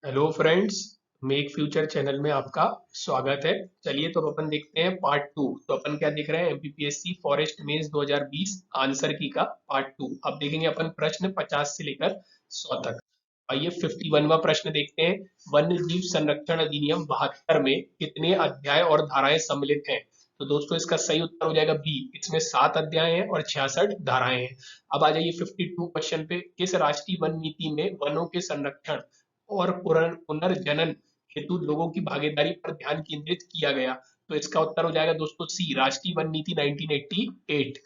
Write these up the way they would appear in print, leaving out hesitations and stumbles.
Hello friends. Make future channel में आपका स्वागत है। चलिए तो अब अपन देखते हैं पार्ट टू। तो अपन क्या देख रहे हैं, एमपीपीएससी फॉरेस्ट मेंस 2020 आंसर की का पार्ट टू। अब देखेंगे अपन प्रश्न 50 से लेकर 100 तक। आइए 51वां प्रश्न देखते हैं। वन्य जीव संरक्षण अधिनियम 72 में कितने अध्याय और धाराएं सम्मिलित हैं? तो दोस्तों इसका सही उत्तर हो जाएगा बी, इसमें 7 अध्याय हैं और 66 धाराएं हैं। अब आ जाइए 52 क्वेश्चन पे। किस राष्ट्रीय वन नीति में वनों के संरक्षण और पुनर्जनन हेतु लोगों की भागीदारी पर ध्यान केंद्रित किया गया? तो इसका उत्तर हो जाएगा दोस्तों सी, राष्ट्रीय वन नीति 1988।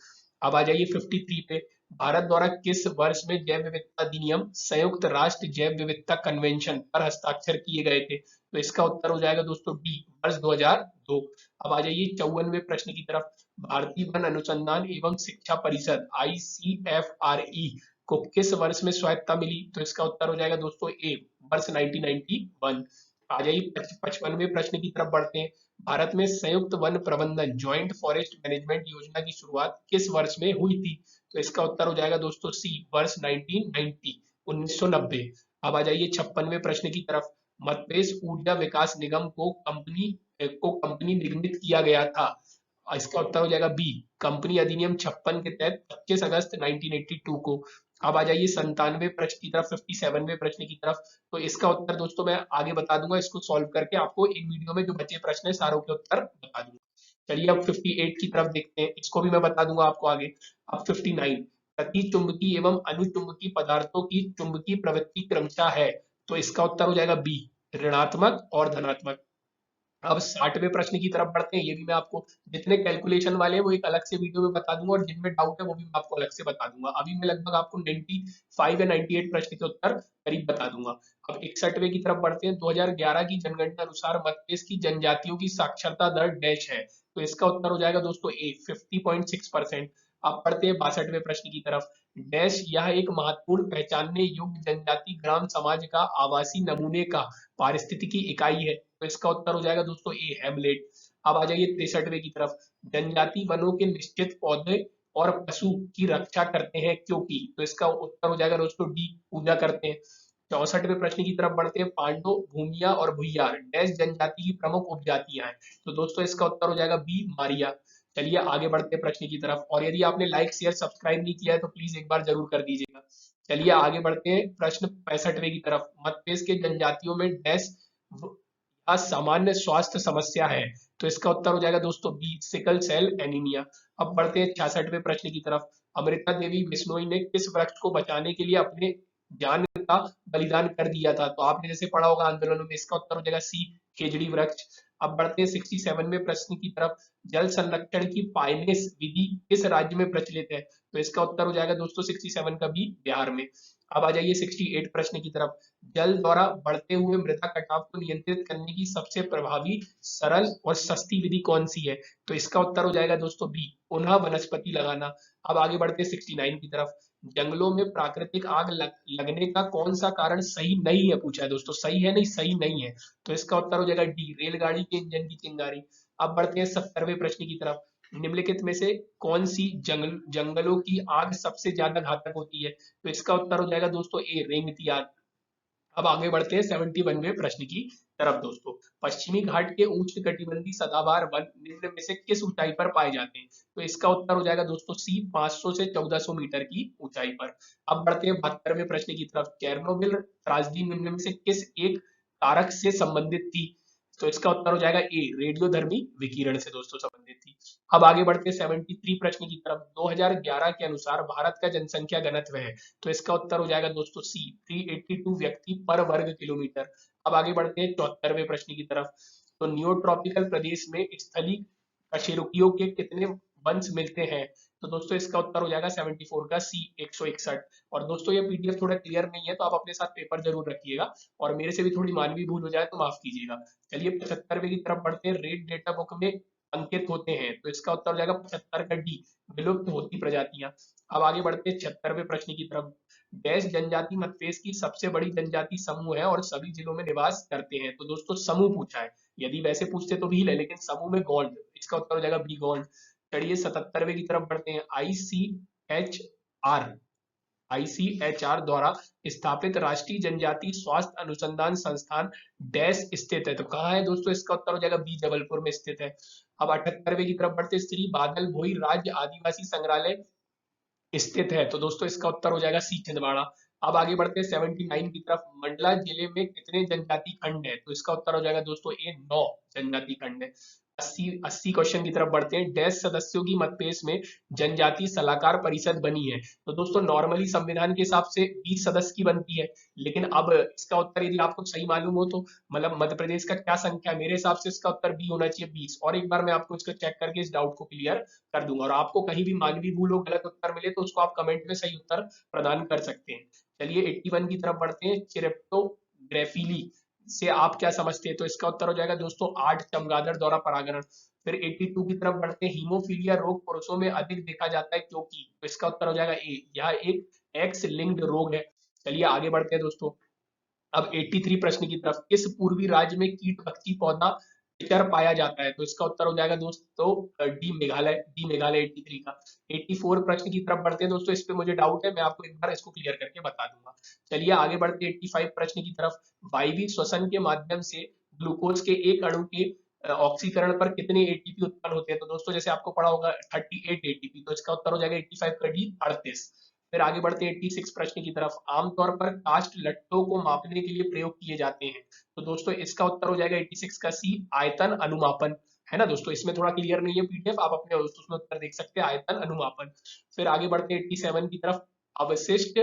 अब आ जाइए 53 पे। भारत द्वारा किस वर्ष में जैव विविधता अधिनियम संयुक्त राष्ट्र जैव विविधता कन्वेंशन पर हस्ताक्षर किए गए थे? तो इसका उत्तर हो जाएगा दोस्तों डी, वर्ष 2002। अब आ जाइए 54वें प्रश्न की तरफ। भारतीय वन अनुसंधान एवं शिक्षा परिषद ICFRE को किस वर्ष में स्वायत्तता मिली? तो इसका उत्तर हो जाएगा दोस्तों ए, वर्ष 1991। आ जाइए 55वें प्रश्न की तरफ बढ़ते हैं। भारत में संयुक्त वन प्रबंधन ज्वाइंट फॉरेस्ट मैनेजमेंट योजना की शुरुआत किस वर्ष में हुई थी? तो इसका उत्तर हो जाएगा दोस्तों सी, वर्ष 1990, 1990। अब आ जाइए 56वें प्रश्न की तरफ। मध्यप्रदेश ऊर्जा विकास निगम को कंपनी निर्मित किया गया था? इसका उत्तर हो जाएगा बी, कंपनी अधिनियम 56 के तहत 25 अगस्त 1982 को। अब आ जाइए 97वें प्रश्न की तरफ, 57वें प्रश्न की तरफ। तो इसका उत्तर दोस्तों मैं आगे बता दूंगा, इसको सॉल्व करके आपको एक वीडियो में जो बचे प्रश्न है सारों के उत्तर बता दूंगा। चलिए अब 58 की तरफ देखते हैं, इसको भी मैं बता दूंगा आपको आगे। अब 59, प्रति चुंबकीय एवं अनुचुंबकीय पदार्थों की चुंबकीय प्रवृत्ति क्रमशः है? तो इसका उत्तर हो जाएगा बी, ऋणात्मक और धनात्मक। अब 60वें प्रश्न की तरफ बढ़ते हैं। ये भी मैं आपको जितने कैलकुलेशन वाले हैं वो एक अलग से वीडियो में बता दूंगा, और जिनमें डाउट है वो भी मैं आपको अलग से बता दूंगा। अभी मैं लगभग आपको 95 या 98 प्रश्न के उत्तर करीब बता दूंगा। अब 61वें की तरफ बढ़ते हैं। 2011 की जनगणना अनुसार मध्य प्रदेश की जनजातियों की साक्षरता दर डैश है? तो इसका उत्तर हो जाएगा दोस्तों ए, 50.6%। अब बढ़ते हैं 62वें प्रश्न की तरफ। डैश यह एक महत्वपूर्ण पहचानने योग्य जनजाति ग्राम समाज का आवासीय नमूने का पारिस्थितिकी इकाई है? तो इसका उत्तर हो जाएगा दोस्तों ए, हैमलेट। अब आ जाइए 63वें की तरफ। जनजाति वनों के निश्चित पौधे और पशु की रक्षा करते हैं क्योंकि? तो इसका उत्तर हो जाएगा दोस्तों डी, पूजा करते हैं। 64वें प्रश्न की तरफ बढ़ते हैं। पांडव, भूमिया और भुइयार डैश जनजाति की प्रमुख उपजातियां हैं? तो दोस्तों इसका उत्तर हो जाएगा बी, मारिया। चलिए आगे बढ़ते हैं प्रश्न की तरफ, और यदि आपने लाइक शेयर सब्सक्राइब नहीं किया है तो प्लीज एक बार जरूर कर दीजिएगा। चलिए आगे बढ़ते हैं प्रश्न 65वें की तरफ। मध्य प्रदेश के जनजातियों में डैश सामान्य स्वास्थ्य समस्या है? तो इसका उत्तर हो जाएगा दोस्तों बी, सिकल सेल एनीमिया। अब बढ़ते हैं 66वें प्रश्न की तरफ। अमृता देवी बिश्नोई ने किस वृक्ष को बचाने के लिए अपने जान का बलिदान कर दिया था? तो आपने जैसे पढ़ा होगा आंदोलनों में, इसका उत्तर हो जाएगा सी, खेजड़ी वृक्ष। अब बढ़ते हैं 67वें प्रश्न की तरफ। जल संरक्षण की पायनेस विधि किस राज्य में प्रचलित है? तो इसका उत्तर हो जाएगा दोस्तों 67 का बी, बिहार में। अब आ जाइए 68 प्रश्न की तरफ। जल द्वारा बढ़ते हुए मृदा कटाव को नियंत्रित करने की सबसे प्रभावी, सरल और सस्ती विधि कौन सी है? तो इसका उत्तर हो जाएगा दोस्तों बी, पुनः वनस्पति लगाना। अब आगे बढ़ते 69 की तरफ। जंगलों में प्राकृतिक आग लगने का कौन सा कारण सही नहीं है, पूछा है दोस्तों। सही है नहीं, सही नहीं है। तो इसका उत्तर हो जाएगा डी, रेलगाड़ी के इंजन की चिंगारी। अब बढ़ते हैं 70वें प्रश्न की तरफ। निम्नलिखित में से कौन सी जंगलों की आग सबसे ज्यादा घातक होती है? तो इसका उत्तर हो जाएगा दोस्तों ए, रेंगती आग। अब आगे बढ़ते हैं 71वें प्रश्न की तरफ दोस्तों। पश्चिमी घाट के उष्णकटिबंधीय सदाबहार वन निम्न में से किस ऊंचाई पर पाए जाते हैं? तो इसका उत्तर हो जाएगा दोस्तों सी, 500 से 1400 मीटर की ऊंचाई पर। अब बढ़ते हैं 72वें प्रश्न की तरफ। चेरनोबिल त्रासदी निम्न में से किस एक कारक से संबंधित थी? तो इसका उत्तर हो जाएगा ए, रेडियोधर्मी विकिरण से दोस्तों संबंधित थी। अब आगे बढ़ते हैं 73 प्रश्न की तरफ। 2011 के अनुसार भारत का जनसंख्या घनत्व है? तो इसका उत्तर हो जाएगा दोस्तों सी, 382 व्यक्ति पर वर्ग किलोमीटर। अब आगे बढ़ते हैं 74वें प्रश्न की तरफ। तो नियोट्रॉपिकल प्रदेश में स्थलीय कशेरुकियों के कितने वंश मिलते हैं? तो दोस्तों इसका उत्तर हो जाएगा 74 का सी, 161। और दोस्तों ये पीडीएफ थोड़ा क्लियर नहीं है तो आप अपने साथ पेपर जरूर रखिएगा, और मेरे से भी थोड़ी मानवीय भूल हो जाए तो माफ कीजिएगा। चलिए 75वें की तरफ बढ़ते हैं। रेड डेटा बुक में अंकित होते हैं? तो इसका उत्तर हो जाएगा 75 का डी, विलुप्त होती प्रजातियां। अब आगे बढ़ते हैं 76वें प्रश्न की तरफ। डैश जनजाति मध्य प्रदेश की सबसे बड़ी जनजाति समूह है और सभी जिलों में निवास करते हैं? तो दोस्तों समूह पूछा है, यदि वैसे पूछते तो भील है, लेकिन समूह में गोल्ड। इसका उत्तर हो जाएगा बी, गोल्ड। चलिए 77वें की तरफ बढ़ते हैं। ICHR ICHR द्वारा स्थापित राष्ट्रीय जनजाति स्वास्थ्य अनुसंधान संस्थान डैश स्थित है? तो कहाँ है दोस्तों? इसका उत्तर हो जाएगा बी, जबलपुर में स्थित है। अब 78वें की तरफ बढ़ते, श्री बादल भोई राज्य आदिवासी संग्रहालय स्थित है? तो दोस्तों इसका उत्तर हो जाएगा सी, छिंदवाड़ा। अब आगे बढ़ते हैं 79 की तरफ, मंडला जिले में कितने जनजाति खंड है? तो इसका उत्तर हो जाएगा दोस्तों ए, 9 जनजाति खंड है। 80 क्वेश्चन की तरफ बढ़ते हैं, डैश सदस्यों की मतपेश में जनजाति सलाहकार परिषद बनी है? तो दोस्तों नॉर्मली संविधान के हिसाब से 20 सदस्य की बनती है, लेकिन अब इसका उत्तर यदि आपको सही मालूम हो तो मतलब मध्य प्रदेश का क्या संख्या है, मेरे हिसाब से इसका उत्तर बी होना चाहिए, 20। और एक बार मैं आपको इसको चेक करके इस डाउट को क्लियर कर दूंगा, और आपको कहीं भी मानवीय भूल हो, गलत उत्तर मिले तो उसको आप कमेंट में सही उत्तर प्रदान कर सकते हैं। चलिए 81 की तरफ बढ़ते हैं, चिरेप्टोग्राफिली से आप क्या समझते हैं? तो इसका उत्तर हो जाएगा दोस्तों 8, चमगादड़ द्वारा परागण। फिर 82 की तरफ बढ़ते हैं, हीमोफीलिया रोग पुरुषों में अधिक देखा जाता है क्योंकि? तो इसका उत्तर हो जाएगा ए, यह एक एक्स लिंक्ड रोग है। चलिए आगे बढ़ते हैं दोस्तों, अब 83 प्रश्न की तरफ, किस पूर्वी राज्य में कीट पक्षी पौधा पिचर पाया जाता है? तो इसका उत्तर हो जाएगा दोस्तों डी, मेघालय। डी मेघालय 83 का। 84 प्रश्न की तरफ बढ़ते हैं दोस्तों, इस पे मुझे डाउट है, मैं आपको एक बार इसको क्लियर करके बता दूंगा। चलिए आगे बढ़ते हैं 85 प्रश्न की तरफ, वायवीय श्वसन के माध्यम से ग्लूकोज के एक अणु के ऑक्सीकरण पर कितने एटीपी उत्पन्न होते हैं? तो दोस्तों जैसे आपको पढ़ा होगा 38 एटीपी, तो इसका उत्तर हो जाएगा 85 का डी, 38। फिर आगे बढ़ते हैं 86 प्रश्न की तरफ, आमतौर पर कास्ट लट्टों को मापने के लिए प्रयोग किए जाते हैं? तो दोस्तों इसका उत्तर हो जाएगा 86 का सी, आयतन अनुमापन। है ना दोस्तों, इसमें थोड़ा क्लियर नहीं है पीडीएफ, आप अपने उसमें उत्तर देख सकते हैं, आयतन अनुमापन। फिर आगे बढ़ते हैं 87 की तरफ, अवशिष्ट,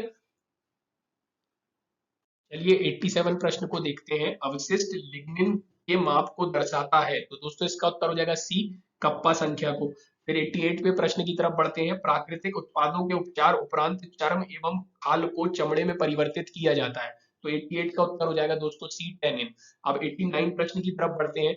चलिए 87 प्रश्न को देखते हैं, अवशिष्ट लिग्निन के माप को दर्शाता है? तो दोस्तों इसका उत्तर हो जाएगा सी, कप्पा संख्या को। फिर 88वें प्रश्न की तरफ बढ़ते हैं, प्राकृतिक उत्पादों के उपचार उपरांत चर्म एवं खाल को चमड़े में परिवर्तित किया जाता है? तो 88 का उत्तर हो जाएगा दोस्तों सी, टैनिन। अब 89 प्रश्न की तरफ बढ़ते हैं,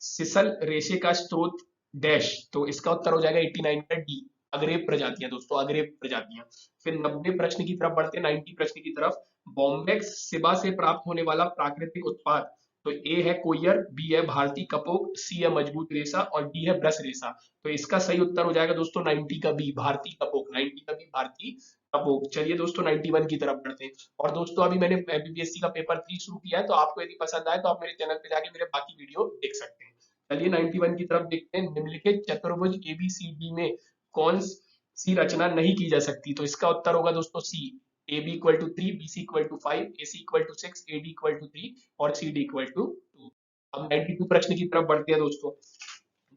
सिसल रेशे का स्रोत डैश, तो इसका उत्तर हो जाएगा 89 का डी, अग्रेप प्रजातियां दोस्तों, अग्रेप प्रजातियां। फिर 90 प्रश्न की तरफ बढ़ते हैं, 90 प्रश्न की तरफ, बॉम्बेक्स सिबा से प्राप्त होने वाला प्राकृतिक उत्पाद? तो ए है कोयर, बी है भारतीय कपोक, सी है मजबूत रेशा और डी है ब्रश रेशा। तो इसका सही उत्तर हो जाएगा दोस्तों 90 का बी, भारतीय कपोक। 90 का बी, भारतीय कपोक। चलिए दोस्तों 91 की तरफ बढ़ते हैं, और दोस्तों अभी मैंने एमपीपीएससी का पेपर 3 शुरू किया है, तो आपको यदि पसंद आए तो आप मेरे चैनल पे जाके मेरे बाकी वीडियो देख सकते हैं। चलिए 91 की तरफ देखते हैं, निम्नलिखित चतुर्भुज एबीसीडी में कौन सी रचना नहीं की जा सकती? तो इसका उत्तर होगा दोस्तों C, A B equal to 3, B C equal to 5, A C equal to 6, A D equal to 3 और सी डी इक्वल टू 2। अब 92 प्रश्न की तरफ बढ़ते हैं दोस्तों,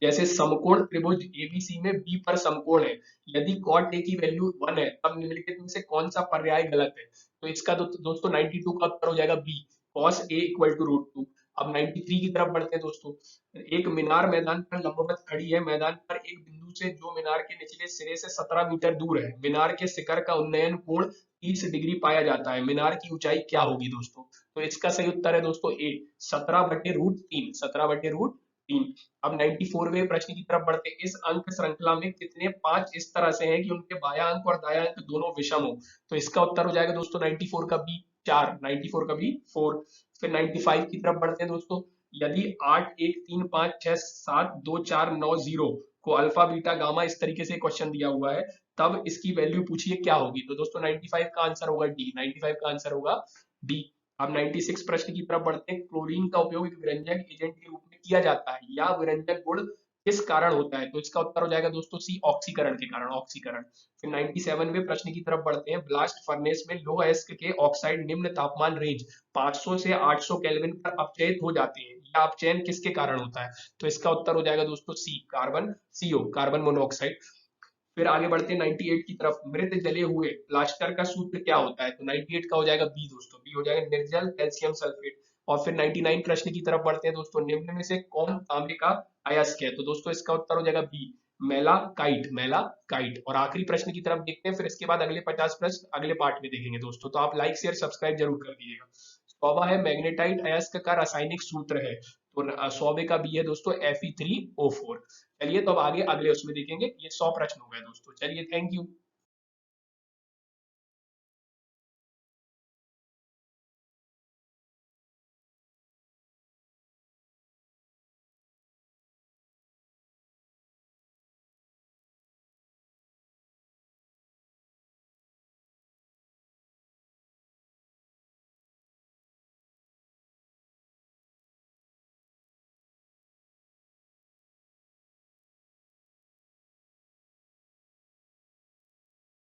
जैसे समकोण त्रिभुज एबीसी में बी पर समकोण है, यदि कॉट ए की वैल्यू 1 है, तब निम्नलिखित में से कौन सा पर्याय गलत है? तो इसका दोस्तों 92 का उत्तर हो जाएगा B, cos a equal to √2। अब 93 की तरफ बढ़ते हैं दोस्तों, एक मीनार मैदान पर लंबवत खड़ी है, मैदान पर एक बिंदु से जो मीनार के निचले सिरे से 17 मीटर दूर है, मीनार के शिखर का उन्नयन कोण 30 डिग्री पाया जाता है, मीनार की ऊंचाई क्या होगी दोस्तों? तो इसका सही उत्तर है दोस्तों ए, 17/√3, 17/√3। अब 94वें प्रश्न की तरफ बढ़ते हैं, इस अंक श्रृंखला में कितने 5 इस तरह से हैं कि उनके बायां अंक और दायां अंक दोनों विषम हो? तो इसका उत्तर हो जाएगा दोस्तों 94 का बी, 4, 94 का बी 4। फिर 95 की तरफ बढ़ते हैं दोस्तों, यदि 8 1 3 5 6 7 2 4 9 0 को अल्फा बीटा गामा इस तरीके से क्वेश्चन दिया हुआ है, तब इसकी वैल्यू पूछिए क्या होगी? तो दोस्तों 95 का आंसर होगा डी, 95 का आंसर होगा डी। अब 96 प्रश्न की तरफ बढ़ते हैं, क्लोरीन का उपयोग एक विरंजक एजेंट के रूप में किया जाता है, या विरंजक गुण किस कारण होता है? तो इसका उत्तर हो जाएगा दोस्तों सी, ऑक्सीकरण के कारण, ऑक्सीकरण। फिर 97वें प्रश्न की तरफ बढ़ते हैं, ब्लास्ट फर्नेस में लौह अयस्क के ऑक्साइड निम्न तापमान रेंज 500 से 800 केल्विन पर अपचयित हो जाते हैं, या अपचयन किसके कारण होता है? तो इसका उत्तर हो जाएगा दोस्तों सी, कार्बन, सीओ, कार्बन मोनोऑक्साइड। फिर आगे बढ़ते हैं 98 की तरफ, मृत जले हुए प्लास्टर का सूत्र क्या होता है? तो 98 का हो जाएगा बी दोस्तों, बी हो जाएगा निर्जल कैल्शियम सल्फेट। और फिर 99 प्रश्न की तरफ बढ़ते हैं दोस्तों, निम्न में से कौन तांबे का अयस्क है? तो दोस्तों इसका उत्तर हो जाएगा बी, मेलाकाइट, मेलाकाइट। और आखिरी प्रश्न की तरफ देखते हैं, फिर इसके बाद अगले 50 प्रश्न अगले पार्ट में देखेंगे दोस्तों, तो आप लाइक शेयर सब्सक्राइब जरूर कर दीजिएगा। सौबा है मैग्नेटाइट अयस्क का रासायनिक सूत्र है, तो सौबे का बी है दोस्तों Fe3O4। चलिए तो अब आगे अगले उसमें देखेंगे, ये 100 प्रश्न हो गए दोस्तों। चलिए थैंक यू।